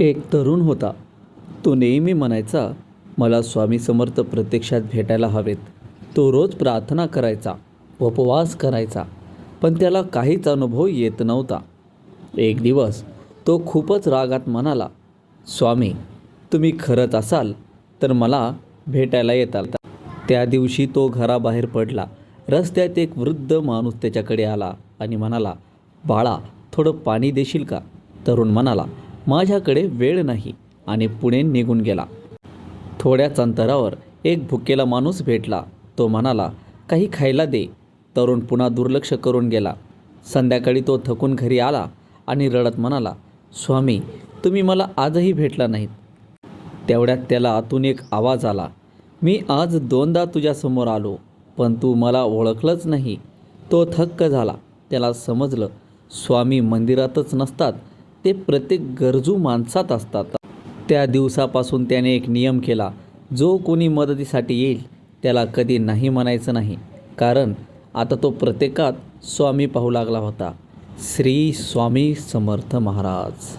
एक तरुण होता. तो नेहमी म्हणायचा, मला स्वामी समर्थ प्रत्यक्षात भेटायला हवेत. तो रोज प्रार्थना करायचा, उपवास करायचा, पण त्याला काहीच अनुभव येत नव्हता. एक दिवस तो खूपच रागात म्हणाला, स्वामी, तुम्ही खरंच असाल तर मला भेटायला येताल. त्या दिवशी तो घराबाहेर पडला. रस्त्यात एक वृद्ध माणूस त्याच्याकडे आला आणि म्हणाला, बाळा, थोडं पाणी देशील का? तरुण म्हणाला, माझ्याकडे वेळ नाही, आणि पुढे निघून गेला. थोड्याच अंतरावर एक भुकेला माणूस भेटला. तो म्हणाला, काही खायला दे. तरुण पुन्हा दुर्लक्ष करून गेला. संध्याकाळी तो थकून घरी आला आणि रडत म्हणाला, स्वामी, तुम्ही मला आजही भेटला नाहीत. तेवढ्यात त्याला आतून एक आवाज आला, मी आज दोनदा तुझ्यासमोर आलो, पण तू मला ओळखलंच नाही. तो थक्क झाला. त्याला समजलं, स्वामी मंदिरातच नसतात, ते प्रत्येक गरजू माणसात असतात. त्या दिवसापासून त्याने एक नियम केला, जो कोणी मदतीसाठी येईल त्याला कधी नाही म्हणायचं नाही, कारण आता तो प्रत्येकात स्वामी पाहू लागला होता. श्री स्वामी समर्थ महाराज.